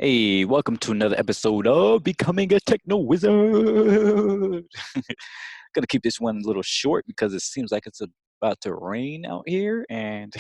Hey, welcome to another episode of Becoming a TechnoWizard. Gonna keep this one a little short because it seems like it's about to rain out here, and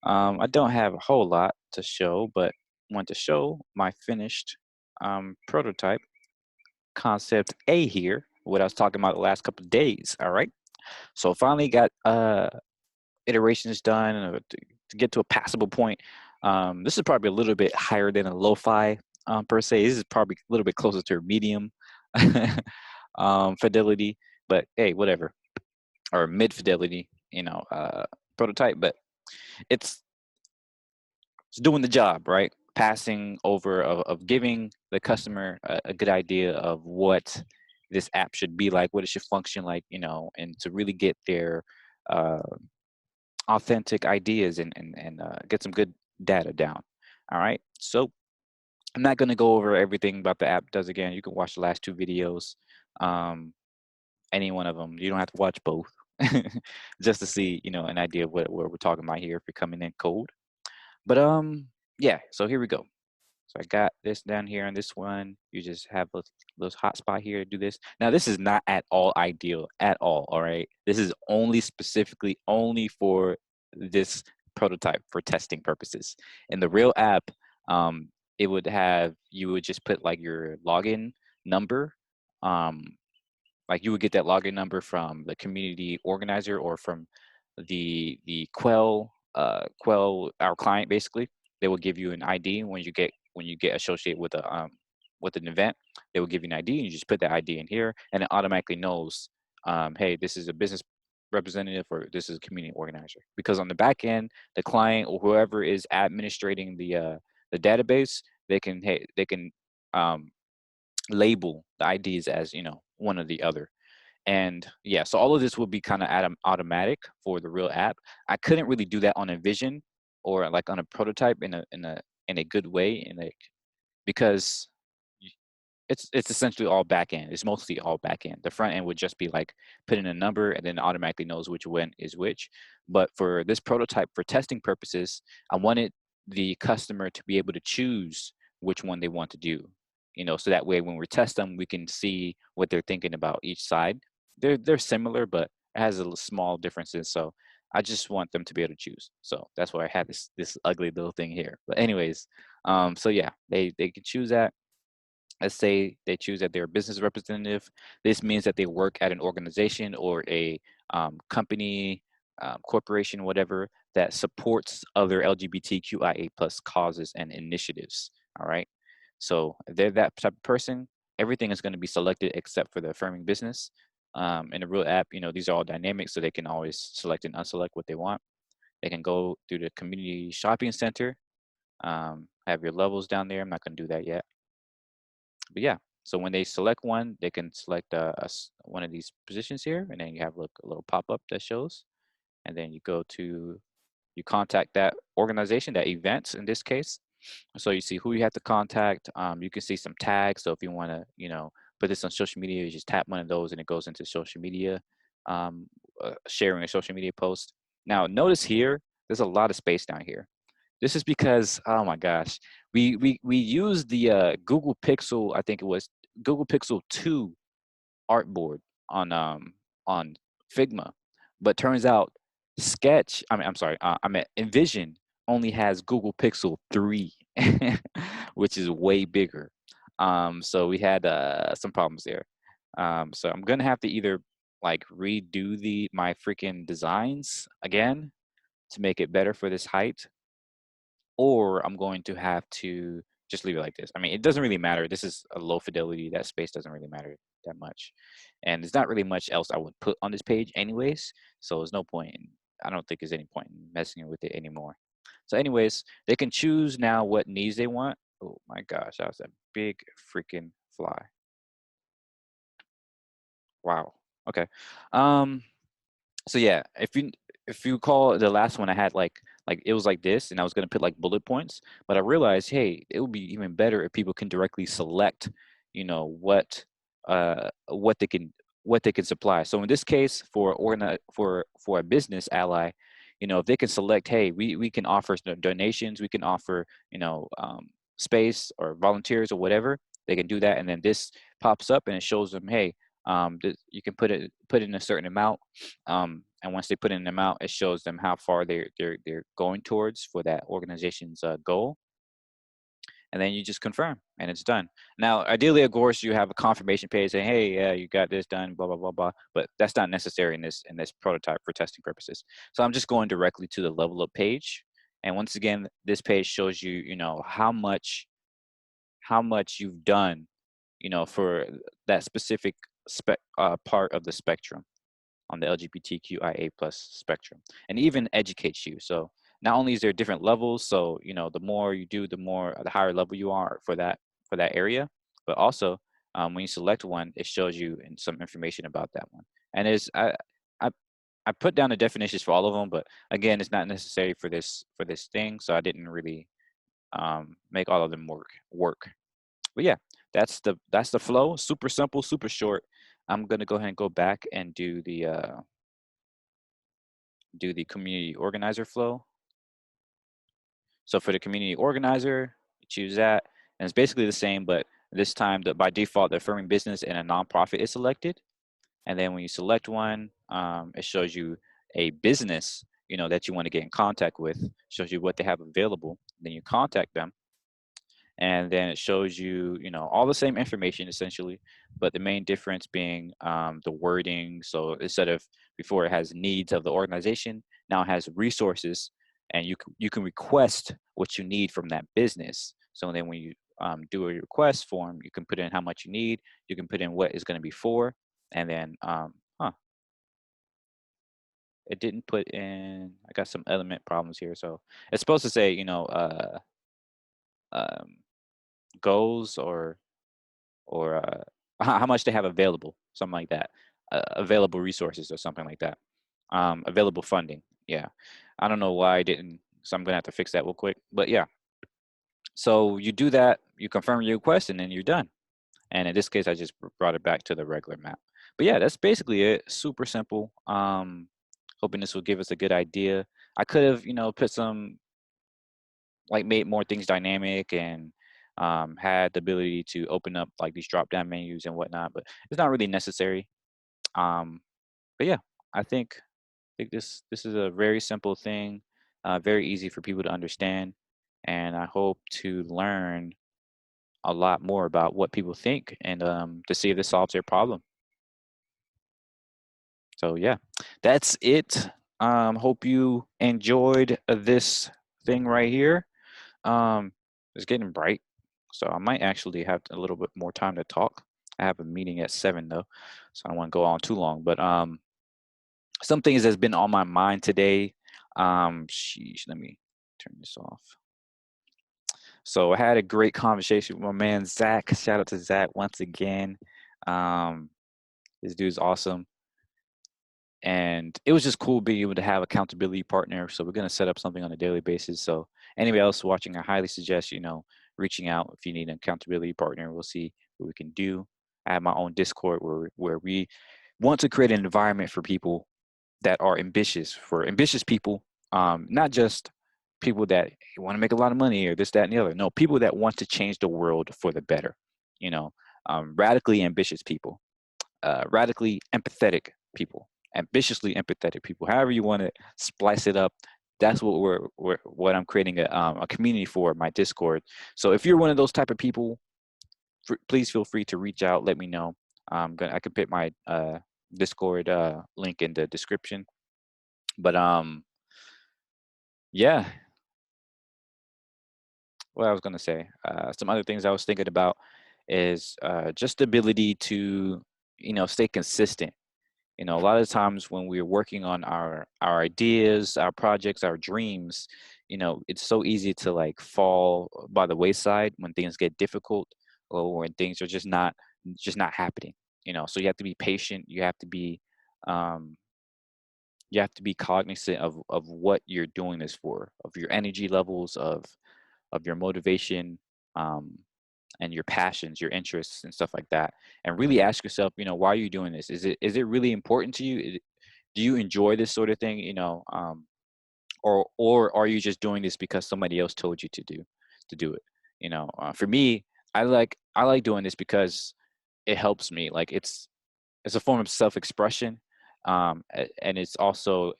I don't have a whole lot to show, but want to show my finished prototype concept A here, what I was talking about the last couple of days. All right, so finally got iterations done to get to a passable point. This is probably a little bit higher than a lo-fi per se. This is probably a little bit closer to a medium fidelity, but hey, whatever, or mid fidelity, prototype. But it's it's doing the job, right? Passing over of giving the customer a good idea of what this app should be like, what it should function like, and to really get their uh, authentic ideas and get some good data down. All right. So I'm not going to go over everything about the app does again. You can watch the last two videos, um, any one of them. You don't have to watch both just to see, an idea of what we're talking about here if you're coming in cold. But yeah. So here we go. So I got this down here on this one. You just have those hotspot here to do this. Now this is not at all ideal at all right? This is only specifically only for this prototype for testing purposes. In the real app, it would have, you would just put like your login number. Um, like you would get that login number from the community organizer or from the Quell, our client basically. They will give you an ID when you get associated with an event. They will give you an ID and you just put that ID in here and it automatically knows, hey, this is a business representative or this is a community organizer. Because on the back end, the client or whoever is administrating the database, they can um, label the IDs as one or the other. And yeah, so all of this will be kind of automatic for the real app. I couldn't really do that on Invision or like on a prototype in a good way, because it's essentially all back end. It's mostly all back end. The front end would just be like put in a number and then automatically knows which one is which. But for this prototype, for testing purposes, I wanted the customer to be able to choose which one they want to do. So that way when we test them, we can see what they're thinking about each side. They're similar, but it has a small differences. So I just want them to be able to choose. So that's why I had this ugly little thing here. But anyways, so yeah, they can choose that. Let's say they choose that they're a business representative. This means that they work at an organization or a company, corporation, whatever, that supports other LGBTQIA plus causes and initiatives. All right. So if they're that type of person, everything is going to be selected except for the affirming business. In the real app, these are all dynamic, so they can always select and unselect what they want. They can go through the community shopping center, have your levels down there. I'm not going to do that yet. But yeah, so when they select one, they can select one of these positions here, and then you have a little pop-up that shows, and then you contact that organization, that event in this case. So you see who you have to contact. You can see some tags. So if you want to, put this on social media, you just tap one of those, and it goes into social media, sharing a social media post. Now notice here, there's a lot of space down here. This is because, oh my gosh, we used the Google Pixel, I think it was Google Pixel 2 artboard on Figma, but turns out I'm sorry, I meant Invision only has Google Pixel 3, which is way bigger. So we had some problems there. So I'm gonna have to either like redo my freaking designs again to make it better for this height, or I'm going to have to just leave it like this. I mean, it doesn't really matter. This is a low fidelity. That space doesn't really matter that much. And there's not really much else I would put on this page anyways. So there's no point I don't think there's any point in messing with it anymore. So anyways, they can choose now what needs they want. Oh my gosh, that was a big freaking fly. Wow. Okay. Um, so yeah, if you call the last one I had like it was like this and I was gonna put like bullet points, but I realized, hey, it would be even better if people can directly select, what they can supply. So in this case, for a business ally, if they can select, hey, we can offer donations, we can offer, space or volunteers or whatever, they can do that, and then this pops up and it shows them, hey, you can put in a certain amount, and once they put in an amount, it shows them how far they're going towards for that organization's goal, and then you just confirm and it's done. Now, ideally, of course, you have a confirmation page saying, hey, yeah, you got this done, blah blah blah blah, but that's not necessary in this prototype for testing purposes. So I'm just going directly to the level up page, and once again, this page shows you, how much you've done, for that specific part of the spectrum on the LGBTQIA plus spectrum, and even educates you. So not only is there different levels, so the more you do, the higher level you are for that area, but also when you select one, it shows you some information about that one. And I I put down the definitions for all of them, but again, it's not necessary for this thing, so I didn't really make all of them work. But yeah, that's the flow. Super simple, super short. I'm gonna go ahead and go back and do the community organizer flow. So for the community organizer, you choose that, and it's basically the same, but this time by default, the affirming business and a nonprofit is selected. And then when you select one, it shows you a business, that you want to get in contact with, shows you what they have available. Then you contact them, and then it shows you, all the same information essentially, but the main difference being the wording. So instead of, before it has needs of the organization, now it has resources, and you can request what you need from that business. So then when you do a request form, you can put in how much you need, you can put in what is going to be for, and then it didn't put in, I got some element problems here. So it's supposed to say, um, goals, or how much they have available, something like that, available resources or something like that, available funding. Yeah, I don't know why I didn't, so I'm gonna have to fix that real quick. But yeah, so you do that, you confirm your request, and then you're done. And in this case, I just brought it back to the regular map. But yeah, that's basically it. Super simple. Hoping this will give us a good idea. I could have, put some, like, made more things dynamic, and had the ability to open up like these drop down menus and whatnot, but it's not really necessary. Um, but yeah, I think this is a very simple thing, very easy for people to understand, and I hope to learn a lot more about what people think, and to see if this solves their problem. So yeah, that's it. Hope you enjoyed this thing right here. Um, it's getting bright, so I might actually have a little bit more time to talk. I have a meeting at 7 though, so I don't want to go on too long. But some things that's been on my mind today. Sheesh, let me turn this off. So I had a great conversation with my man Zach. Shout out to Zach once again. Um, this dude's awesome, and it was just cool being able to have accountability partner. So we're gonna set up something on a daily basis. So anybody else watching, I highly suggest, reaching out if you need an accountability partner. We'll see what we can do. I have my own Discord where we want to create an environment for people that are ambitious, for ambitious people, not just people that want to make a lot of money or this, that, and the other. No, people that want to change the world for the better. You know, radically ambitious people, radically empathetic people, ambitiously empathetic people. However you want to splice it up, that's what what I'm creating a community for, my Discord. So if you're one of those type of people, please feel free to reach out. Let me know. I can put my Discord link in the description. But yeah, what I was gonna say. Some other things I was thinking about is just the ability to, stay consistent. A lot of times when we're working on our ideas, our projects, our dreams, it's so easy to like fall by the wayside when things get difficult, or when things are just not happening. So you have to be patient. Um, you have to be cognizant of what you're doing this for, of your energy levels, of your motivation, um, and your passions, your interests, and stuff like that. And really ask yourself, why are you doing this? Is it really important to you? Do you enjoy this sort of thing? Or are you just doing this because somebody else told you to do it? For me, I like doing this because it helps me. Like it's a form of self-expression, and it's also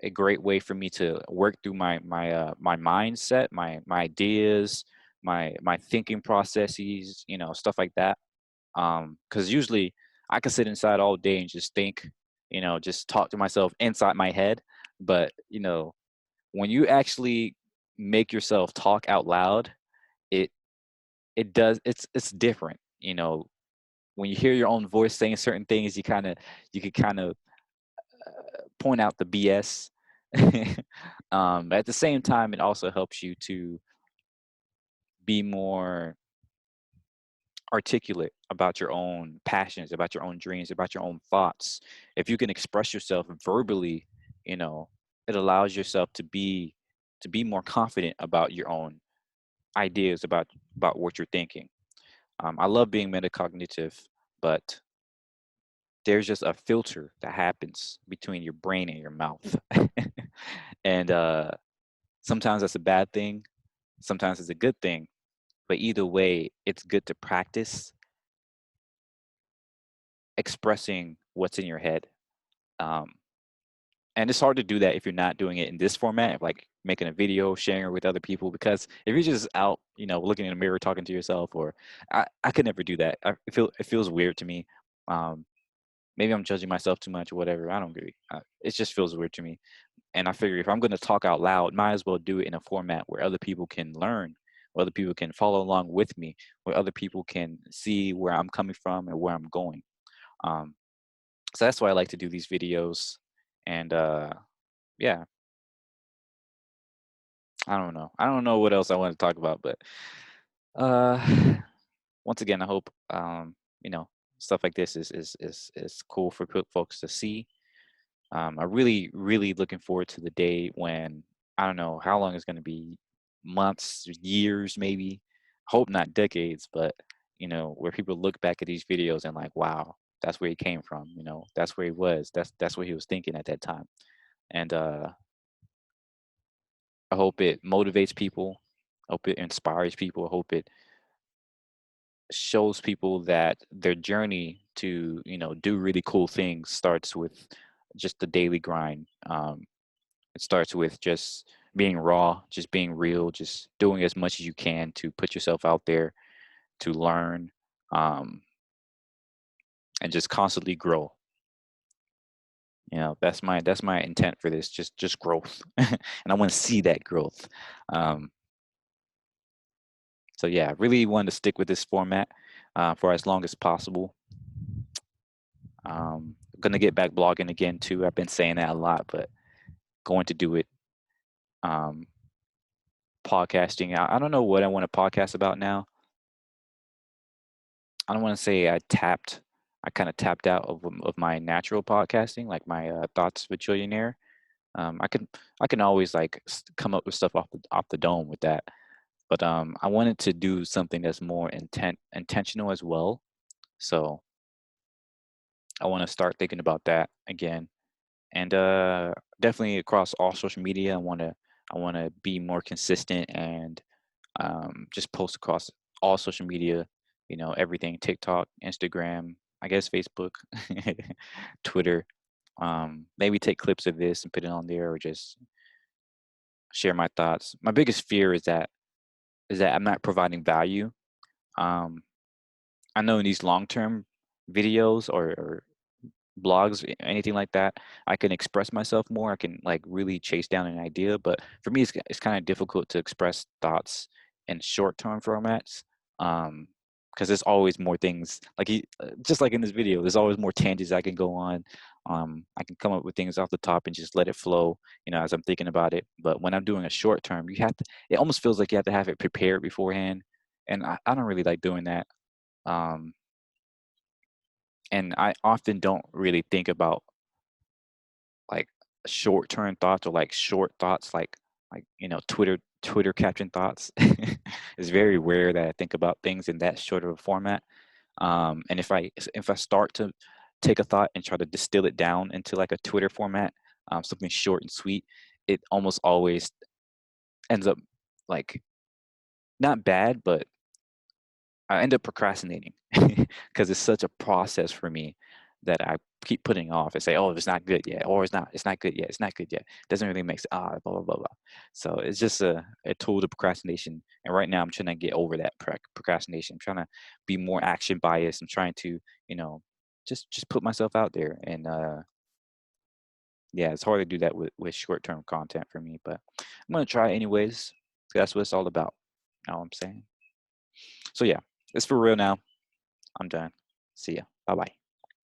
a great way for me to work through my mindset, my ideas, my thinking processes, stuff like that. Because usually I can sit inside all day and just think, just talk to myself inside my head. But when you actually make yourself talk out loud, it it's different. When you hear your own voice saying certain things, you could kind of point out the BS. But at the same time, it also helps you to be more articulate about your own passions, about your own dreams, about your own thoughts. If you can express yourself verbally, you know, it allows yourself to be more confident about your own ideas about what you're thinking. I love being metacognitive, but there's just a filter that happens between your brain and your mouth. And sometimes that's a bad thing, sometimes it's a good thing, but either way, it's good to practice expressing what's in your head. Um, and it's hard to do that if you're not doing it in this format, of like making a video, sharing it with other people. Because if you're just out, looking in the mirror, talking to yourself, or I could never do that. It feels weird to me. Um, Maybe I'm judging myself too much or whatever. I don't agree. It just feels weird to me. And I figure if I'm going to talk out loud, might as well do it in a format where other people can learn, where other people can follow along with me, where other people can see where I'm coming from and where I'm going. Um, so that's why I like to do these videos. And yeah, I don't know. I don't know what else I want to talk about, but uh, once again, I hope you know stuff like this is cool for folks to see. I'm really, really looking forward to the day when I don't know how long it's going to be, months, years, maybe. Hope not decades, but where people look back at these videos and like, wow, that's where he came from. That's where he was. That's what he was thinking at that time. And I hope it motivates people. I hope it inspires people. I hope it shows people that their journey to do really cool things starts with just the daily grind. It starts with just being raw, just being real, just doing as much as you can to put yourself out there to learn, um, and just constantly grow. That's my intent for this, just growth, and I want to see that growth. Um, so yeah, I really wanted to stick with this format for as long as possible. Gonna get back blogging again too. I've been saying that a lot, but going to do it. Um, Podcasting. I don't know what I want to podcast about now. I don't want to say I kind of tapped out of my natural podcasting, like my thoughts of a trillionaire. I can always like come up with stuff off the dome with that, but I wanted to do something that's more intentional as well. So I want to start thinking about that again, and definitely across all social media. I want to be more consistent and just post across all social media, everything: TikTok, Instagram, I guess Facebook, Twitter. Maybe take clips of this and put it on there, or just share my thoughts. My biggest fear is that I'm not providing value. Um, I know in these long term videos or blogs, anything like that, I can express myself more. I can like really chase down an idea. But for me, it's kind of difficult to express thoughts in short term formats. Um, because there's always more things like just like in this video, there's always more tangents I can go on. I can come up with things off the top and just let it flow, as I'm thinking about it. But when I'm doing a short term, it almost feels like you have to have it prepared beforehand. And I don't really like doing that. Um, and I often don't really think about like short term thoughts, or like short thoughts, like Twitter caption thoughts. It's very rare that I think about things in that short of a format. And if I start to take a thought and try to distill it down into like a Twitter format, something short and sweet, it almost always ends up like not bad, but I end up procrastinating because it's such a process for me that I keep putting off and say, "Oh, it's not good yet," or it's not good yet, it's not good yet. Doesn't really make sense. Blah blah blah blah. So it's just a tool to procrastination. And right now, I'm trying to get over that procrastination. I'm trying to be more action biased. I'm trying to, you know, just put myself out there. And yeah, it's hard to do that with short term content for me, but I'm gonna try anyways. That's what it's all about. Know what I'm saying? So yeah, it's for real now. I'm done. See ya. Bye bye.